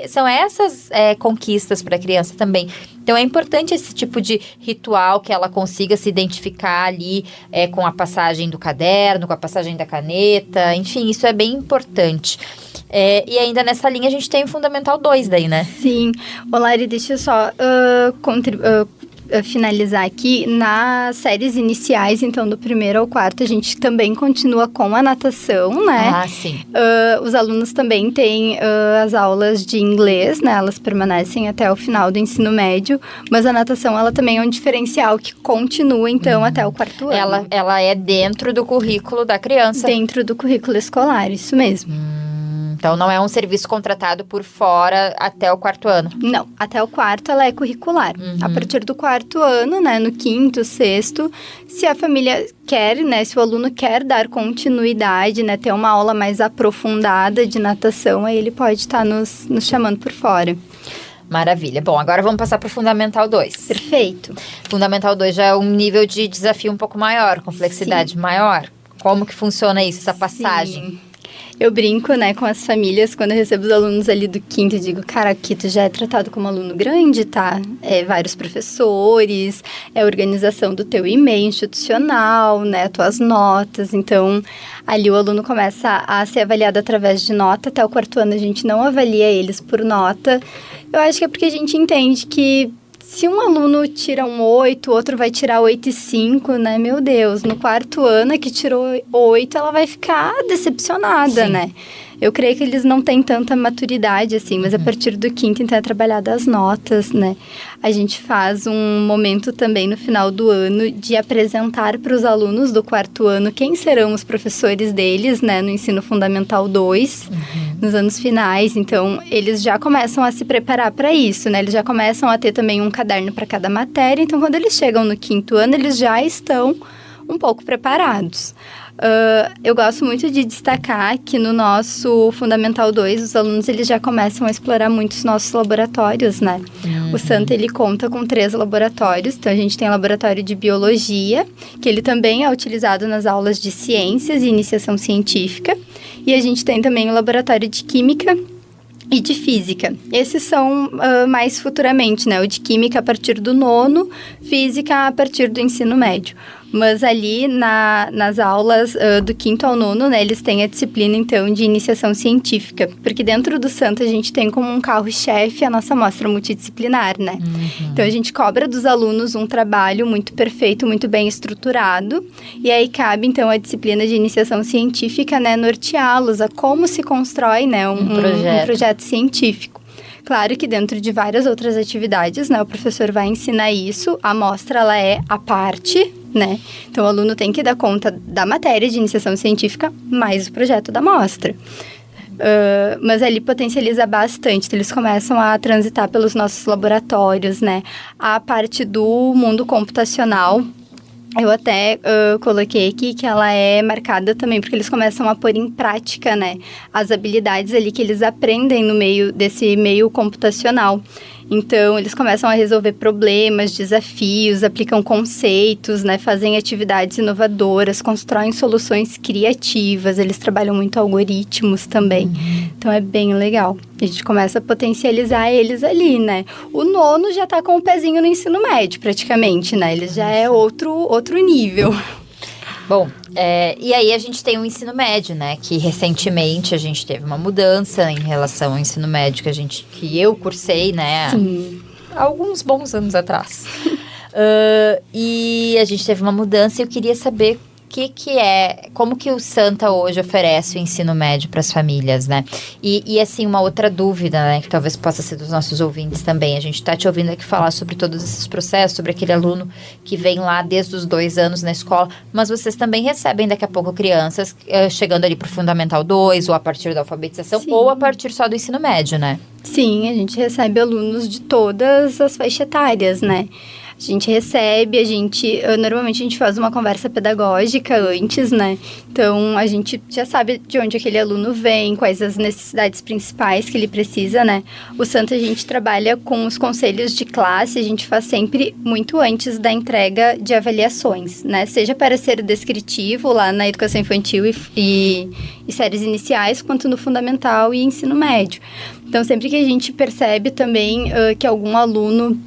são essas conquistas para a criança também. Então, é importante esse tipo de ritual que ela consiga se identificar ali com a passagem do caderno, com a passagem da caneta, enfim, isso é bem importante. E ainda nessa linha a gente tem o Fundamental 2 daí, né? Sim. Ô, Lari, deixa eu só finalizar aqui, nas séries iniciais, então do 1º ao 4º, a gente também continua com a natação, né? Ah, sim. Os alunos também têm as aulas de inglês, né? Elas permanecem até o final do ensino médio, mas a natação, ela também é um diferencial que continua, então, até o 4º ano. Ela é dentro do currículo da criança. Dentro do currículo escolar, isso mesmo. Então, não é um serviço contratado por fora até o 4º ano. Não, até o 4º ela é curricular. A partir do 4º ano, né, no 5º, 6º, se a família quer, né, se o aluno quer dar continuidade, né, ter uma aula mais aprofundada de natação, aí ele pode estar nos chamando por fora. Maravilha. Bom, agora vamos passar para o Fundamental 2. Perfeito. Fundamental 2 já é um nível de desafio um pouco maior, complexidade maior. Como que funciona isso, essa passagem? Sim. Eu brinco, né, com as famílias, quando eu recebo os alunos ali do 5º, eu digo, cara, aqui tu já é tratado como aluno grande, tá? É vários professores, é organização do teu e-mail institucional, né, tuas notas. Então, ali o aluno começa a ser avaliado através de nota. Até o 4º ano a gente não avalia eles por nota. Eu acho que é porque a gente entende que se um aluno tira um 8, o outro vai tirar 8,5, né? Meu Deus, no 4º ano que tirou 8, ela vai ficar decepcionada, né? Eu creio que eles não têm tanta maturidade, assim, mas a partir do 5º, então, é trabalhado as notas, né? A gente faz um momento também no final do ano de apresentar para os alunos do 4º ano quem serão os professores deles, né? No ensino fundamental 2, nos anos finais. Então, eles já começam a se preparar para isso, né? Eles já começam a ter também um caderno para cada matéria. Então, quando eles chegam no 5º ano, eles já estão um pouco preparados. Eu gosto muito de destacar que no nosso Fundamental 2, os alunos eles já começam a explorar muito os nossos laboratórios, né? O Santa, ele conta com 3 laboratórios. Então, a gente tem o laboratório de biologia, que ele também é utilizado nas aulas de ciências e iniciação científica. E a gente tem também o laboratório de química e de física. Esses são mais futuramente, né? O de química a partir do 9º, física a partir do ensino médio. Mas ali nas aulas do 5º ao 9º, né, eles têm a disciplina, então, de iniciação científica. Porque dentro do Santa a gente tem como um carro-chefe a nossa mostra multidisciplinar, né? Então, a gente cobra dos alunos um trabalho muito perfeito, muito bem estruturado. E aí cabe, então, a disciplina de iniciação científica, né, norteá-los a como se constrói, né, um projeto científico. Claro que dentro de várias outras atividades, né, o professor vai ensinar isso, a mostra, ela é a parte, né, então o aluno tem que dar conta da matéria de iniciação científica mais o projeto da mostra. Mas ali potencializa bastante, então eles começam a transitar pelos nossos laboratórios, né, a parte do mundo computacional. Eu até coloquei aqui que ela é marcada também, porque eles começam a pôr em prática, né, as habilidades ali que eles aprendem no meio desse meio computacional. Então, eles começam a resolver problemas, desafios, aplicam conceitos, né, fazem atividades inovadoras, constroem soluções criativas, eles trabalham muito algoritmos também. Então, é bem legal. A gente começa a potencializar eles ali, né? O 9º já está com o pezinho no ensino médio, praticamente, né? Ele já é outro nível. Bom, e aí a gente tem o ensino médio, né? Que recentemente a gente teve uma mudança em relação ao ensino médio que eu cursei, né? Sim. Há alguns bons anos atrás. E a gente teve uma mudança e eu queria saber como que o Santa hoje oferece o ensino médio para as famílias, né? E assim, uma outra dúvida, né, que talvez possa ser dos nossos ouvintes também. A gente está te ouvindo aqui falar sobre todos esses processos, sobre aquele aluno que vem lá desde os 2 anos na escola, mas vocês também recebem daqui a pouco crianças chegando ali para o Fundamental 2, ou a partir da alfabetização, Sim. ou a partir só do ensino médio, né? Sim, a gente recebe alunos de todas as faixas etárias, né? A gente recebe, normalmente a gente faz uma conversa pedagógica antes, né? Então, a gente já sabe de onde aquele aluno vem, quais as necessidades principais que ele precisa, né? O Santa, a gente trabalha com os conselhos de classe, a gente faz sempre muito antes da entrega de avaliações, né? Seja para ser descritivo lá na educação infantil e séries iniciais, quanto no fundamental e ensino médio. Então, sempre que a gente percebe também que algum aluno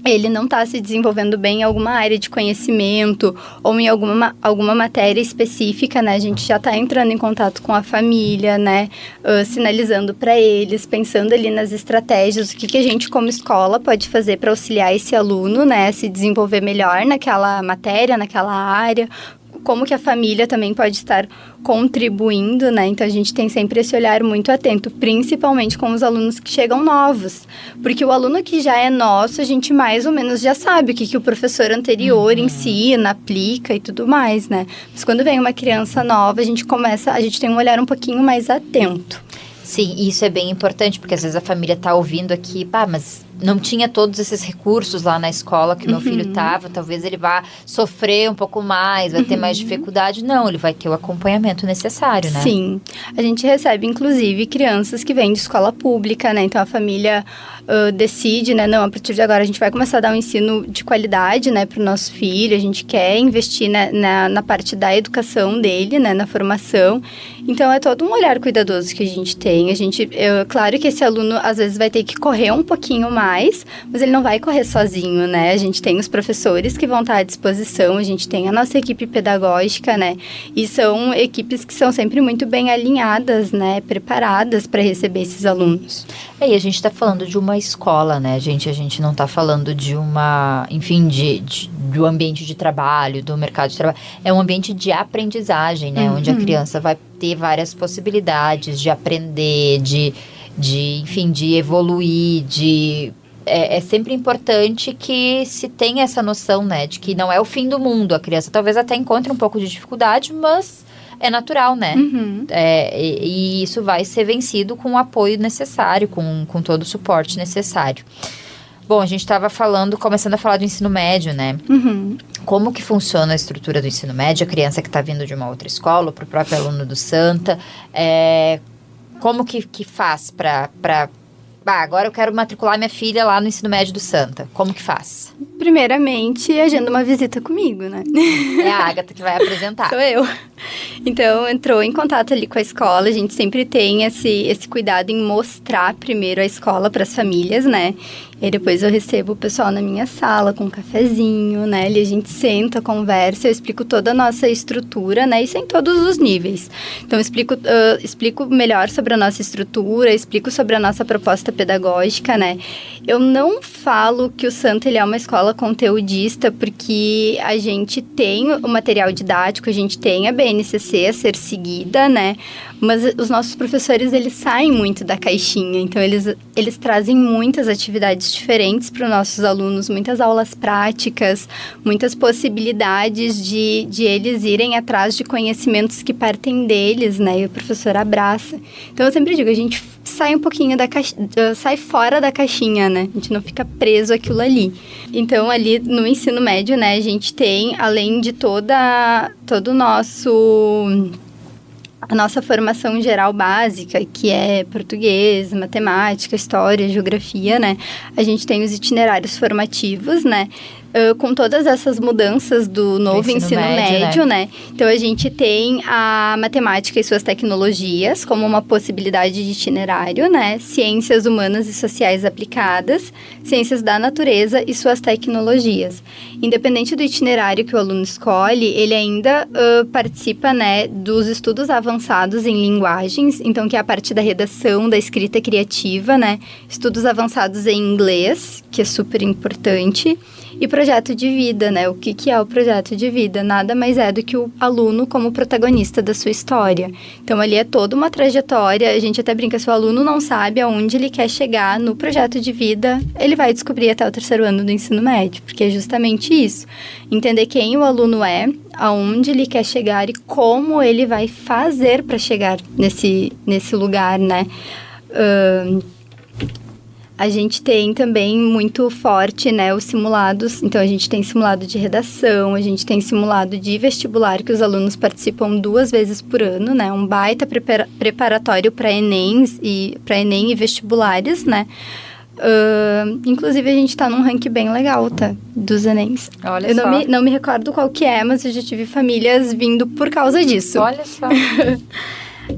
ele não está se desenvolvendo bem em alguma área de conhecimento ou em alguma matéria específica, né? A gente já está entrando em contato com a família, né? Sinalizando para eles, pensando ali nas estratégias, o que a gente como escola pode fazer para auxiliar esse aluno, né? Se desenvolver melhor naquela matéria, naquela área, como que a família também pode estar contribuindo, né? Então, a gente tem sempre esse olhar muito atento, principalmente com os alunos que chegam novos. Porque o aluno que já é nosso, a gente mais ou menos já sabe o que o professor anterior ensina, aplica e tudo mais, né? Mas quando vem uma criança nova, a gente tem um olhar um pouquinho mais atento. Sim, isso é bem importante, porque às vezes a família tá ouvindo aqui, mas não tinha todos esses recursos lá na escola que meu filho tava, talvez ele vá sofrer um pouco mais, vai ter mais dificuldade. Não, ele vai ter o acompanhamento necessário, né? Sim, a gente recebe, inclusive, crianças que vêm de escola pública, né? Então, a família decide, né? Não, a partir de agora a gente vai começar a dar um ensino de qualidade, né? Para o nosso filho, a gente quer investir, né, na parte da educação dele, né? Na formação. Então, é todo um olhar cuidadoso que a gente tem. Claro que esse aluno, às vezes, vai ter que correr um pouquinho mais, mas ele não vai correr sozinho, né? A gente tem os professores que vão estar à disposição, a gente tem a nossa equipe pedagógica, né? E são equipes que são sempre muito bem alinhadas, né? Preparadas para receber esses alunos. E a gente está falando de uma escola, né, gente? A gente não está falando de uma, enfim, do ambiente de trabalho, do mercado de trabalho. É um ambiente de aprendizagem, né? Onde a criança vai ter várias possibilidades de aprender, enfim, de evoluir, É sempre importante que se tenha essa noção, né? De que não é o fim do mundo. A criança talvez até encontre um pouco de dificuldade, mas é natural, né? E isso vai ser vencido com o apoio necessário, com todo o suporte necessário. Bom, a gente estava começando a falar do ensino médio, né? Como que funciona a estrutura do ensino médio? A criança que está vindo de uma outra escola, para o próprio aluno do Santa, como que faz para agora eu quero matricular minha filha lá no ensino médio do Santa. Como que faz? Primeiramente, agenda uma visita comigo, né? É a Agatha que vai apresentar. Sou eu. Então, entrou em contato ali com a escola. A gente sempre tem esse cuidado em mostrar primeiro a escola para as famílias, né? E aí depois eu recebo o pessoal na minha sala com um cafezinho, né? Ali a gente senta, conversa, eu explico toda a nossa estrutura, né? Isso em todos os níveis. Então, eu explico melhor sobre a nossa estrutura, explico sobre a nossa proposta pedagógica, né? Eu não falo que o Santa ele é uma escola conteudista, porque a gente tem o material didático, a gente tem a BNCC a ser seguida, né? Mas os nossos professores, eles saem muito da caixinha, então eles trazem muitas atividades diferentes para os nossos alunos, muitas aulas práticas, muitas possibilidades de eles irem atrás de conhecimentos que partem deles, né? E o professor abraça. Então, eu sempre digo, a gente sai um pouquinho sai fora da caixinha, né? A gente não fica preso àquilo ali. Então, ali no ensino médio, né, a gente tem, além de toda a nossa formação geral básica, que é português, matemática, história, geografia, né? A gente tem os itinerários formativos, né? Com todas essas mudanças do novo ensino médio, né? Então, a gente tem a matemática e suas tecnologias como uma possibilidade de itinerário, né? Ciências humanas e sociais aplicadas, ciências da natureza e suas tecnologias. Independente do itinerário que o aluno escolhe, ele ainda participa, né, dos estudos avançados em linguagens, então, que é a parte da redação, da escrita criativa, né? Estudos avançados em inglês, que é super importante. E projeto de vida, né? O que é o projeto de vida? Nada mais é do que o aluno como protagonista da sua história. Então, ali é toda uma trajetória. A gente até brinca, se o aluno não sabe aonde ele quer chegar no projeto de vida, ele vai descobrir até o 3º ano do ensino médio, porque é justamente isso. Entender quem o aluno é, aonde ele quer chegar e como ele vai fazer para chegar nesse lugar, né? A gente tem também muito forte, né, os simulados. Então, a gente tem simulado de redação, a gente tem simulado de vestibular, que os alunos participam 2 vezes por ano, né? Um baita preparatório para Enem e vestibulares, né? Inclusive, a gente está num ranking bem legal, tá? Dos Enems. Olha eu só. não me recordo qual que é, mas eu já tive famílias vindo por causa disso. Olha só.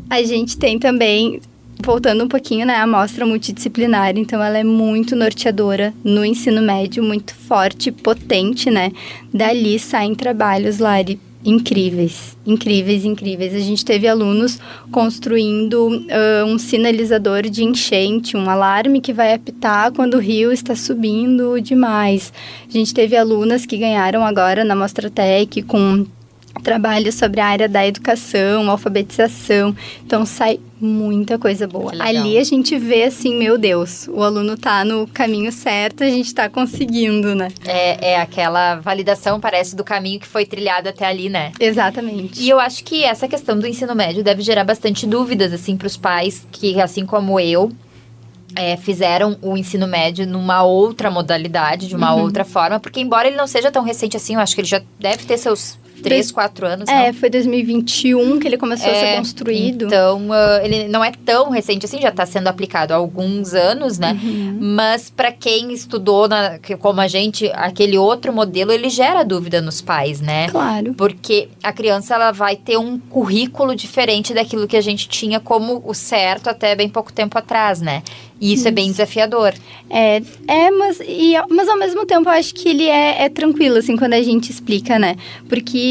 A gente tem também voltando um pouquinho, né, a amostra multidisciplinar, então ela é muito norteadora no ensino médio, muito forte, potente, né? Dali saem trabalhos, Lari, incríveis. A gente teve alunos construindo um sinalizador de enchente, um alarme que vai apitar quando o rio está subindo demais. A gente teve alunas que ganharam agora na Mostratec com trabalho sobre a área da educação, alfabetização. Então, sai muita coisa boa. Ali a gente vê assim, meu Deus, o aluno tá no caminho certo, a gente tá conseguindo, né? É aquela validação, parece, do caminho que foi trilhado até ali, né? Exatamente. E eu acho que essa questão do ensino médio deve gerar bastante dúvidas, assim, pros pais que, assim como eu, fizeram o ensino médio numa outra modalidade, de uma outra forma, porque embora ele não seja tão recente assim, eu acho que ele já deve ter seus 3, 4 anos, não? Foi 2021 que ele começou a ser construído. Então, ele não é tão recente assim, já está sendo aplicado há alguns anos, né? Mas para quem estudou, como a gente, aquele outro modelo, ele gera dúvida nos pais, né? Claro. Porque a criança, ela vai ter um currículo diferente daquilo que a gente tinha como o certo até bem pouco tempo atrás, né? E isso é bem desafiador. Mas ao mesmo tempo eu acho que ele é tranquilo, assim, quando a gente explica, né? Porque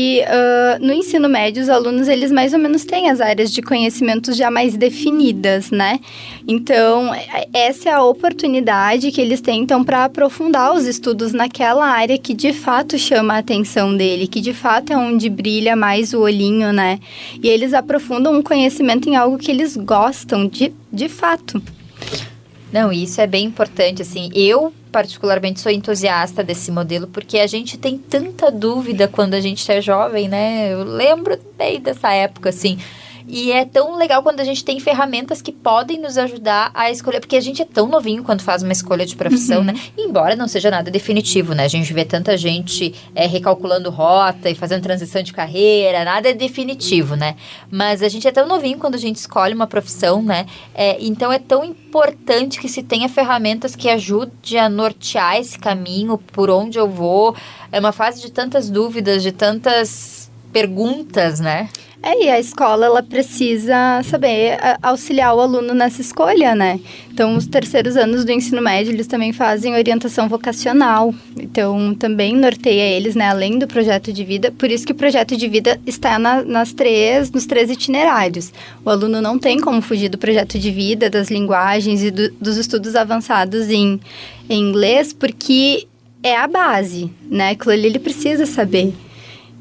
no ensino médio, os alunos, eles mais ou menos têm as áreas de conhecimentos já mais definidas, né? Então, essa é a oportunidade que eles têm, então, para aprofundar os estudos naquela área que de fato chama a atenção dele, que de fato é onde brilha mais o olhinho, né? E eles aprofundam um conhecimento em algo que eles gostam de fato. Não, isso é bem importante, assim, eu particularmente sou entusiasta desse modelo, porque a gente tem tanta dúvida quando a gente é jovem, né, eu lembro bem dessa época, assim, e é tão legal quando a gente tem ferramentas que podem nos ajudar a escolher, porque a gente é tão novinho quando faz uma escolha de profissão, né? Embora não seja nada definitivo, né? A gente vê tanta gente recalculando rota e fazendo transição de carreira, nada é definitivo, né? Mas a gente é tão novinho quando a gente escolhe uma profissão, né? Então é tão importante que se tenha ferramentas que ajudem a nortear esse caminho, por onde eu vou. É uma fase de tantas dúvidas, de tantas perguntas, né? E a escola, ela precisa saber auxiliar o aluno nessa escolha, né? Então, os terceiros anos do ensino médio, eles também fazem orientação vocacional. Então, também norteia eles, né? Além do projeto de vida. Por isso que o projeto de vida está nos 3 itinerários. O aluno não tem como fugir do projeto de vida, das linguagens e dos estudos avançados em inglês, porque é a base, né? Aquilo ali ele precisa saber.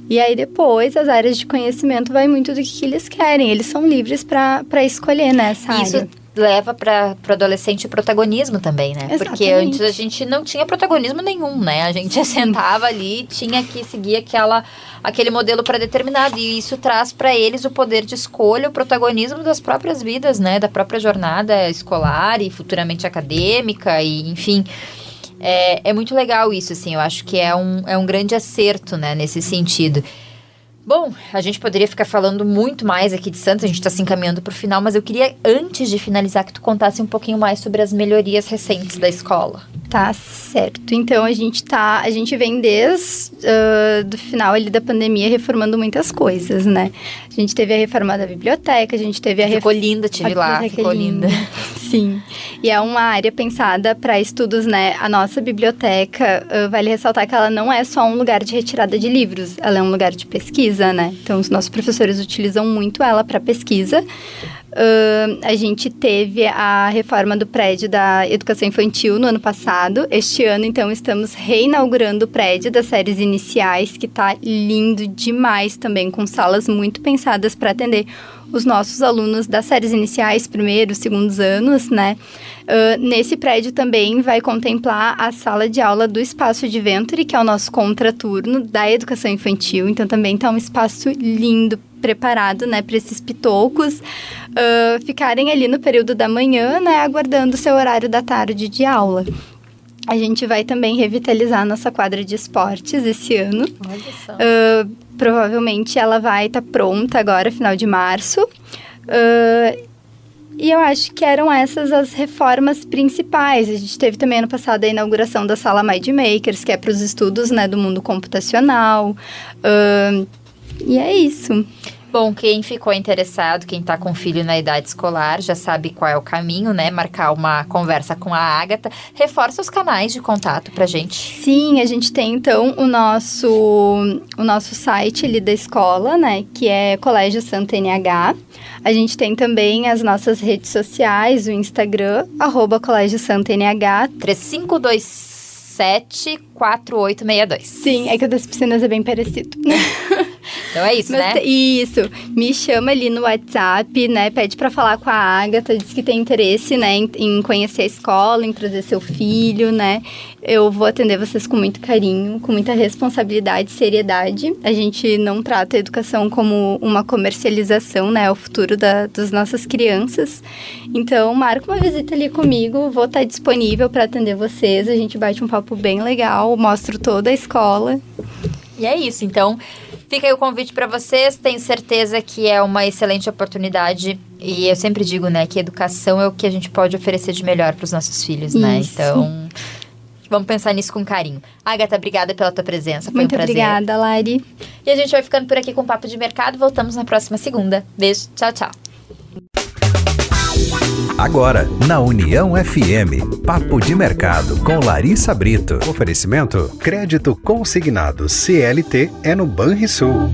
E aí, depois, as áreas de conhecimento vai muito do que eles querem. Eles são livres para escolher nessa área. Isso leva para o adolescente o protagonismo também, né? Exatamente. Porque antes a gente não tinha protagonismo nenhum, né? A gente sentava ali, tinha que seguir aquele modelo pré-determinado. E isso traz para eles o poder de escolha, o protagonismo das próprias vidas, né? Da própria jornada escolar e futuramente acadêmica, e enfim... É muito legal isso, assim, eu acho que é um grande acerto, né, nesse sentido. Bom, a gente poderia ficar falando muito mais aqui de Santos, a gente está se encaminhando para o final, mas eu queria, antes de finalizar, que tu contasse um pouquinho mais sobre as melhorias recentes da escola. Tá certo. Então, a gente vem desde do final ali da pandemia reformando muitas coisas, né? A gente teve a reforma da biblioteca, a gente teve Ficou linda, tive lá, ficou linda. Sim. E é uma área pensada para estudos, né? A nossa biblioteca, vale ressaltar que ela não é só um lugar de retirada de livros, ela é um lugar de pesquisa, né? Então, os nossos professores utilizam muito ela para pesquisa. A gente teve a reforma do prédio da educação infantil no ano passado. Este ano, então, estamos reinaugurando o prédio das séries iniciais, que está lindo demais também, com salas muito pensadas para atender os nossos alunos das séries iniciais, primeiros, segundos anos, né? Nesse prédio também vai contemplar a sala de aula do Espaço de Venture, que é o nosso contraturno da educação infantil. Então, também está um espaço lindo, preparado, né, para esses pitocos ficarem ali no período da manhã, né, aguardando o seu horário da tarde de aula. A gente vai também revitalizar a nossa quadra de esportes esse ano. Olha só. Provavelmente ela vai estar pronta agora, final de março. E eu acho que eram essas as reformas principais. A gente teve também ano passado a inauguração da sala Mind Makers, que é para os estudos, né, do mundo computacional. E é isso. Bom, quem ficou interessado, quem tá com filho na idade escolar, já sabe qual é o caminho, né? Marcar uma conversa com a Ágata. Reforça os canais de contato pra gente. Sim, a gente tem, então, o nosso site ali da escola, né? Que é Colégio Santa NH. A gente tem também as nossas redes sociais, o Instagram, @Colégio Santa NH. 3527-4862. Sim, é que o das piscinas é bem parecido. Então é isso, né? Isso. Me chama ali no WhatsApp, né? Pede pra falar com a Ágata, diz que tem interesse, né? Em conhecer a escola, em trazer seu filho, né? Eu vou atender vocês com muito carinho, com muita responsabilidade e seriedade. A gente não trata a educação como uma comercialização, né? É o futuro das nossas crianças. Então, marca uma visita ali comigo. Vou estar disponível para atender vocês. A gente bate um papo bem legal, mostro toda a escola. E é isso, então fica aí o convite para vocês, tenho certeza que é uma excelente oportunidade e eu sempre digo, né, que educação é o que a gente pode oferecer de melhor para os nossos filhos, né, então vamos pensar nisso com carinho. Ágata, obrigada pela tua presença, foi Muito um prazer. obrigada, Lari. E a gente vai ficando por aqui com o Papo de Mercado, voltamos na próxima segunda. Beijo, tchau, tchau. Agora, na União FM, Papo de Mercado com Larissa Brito. Oferecimento: crédito consignado CLT é no Banrisul.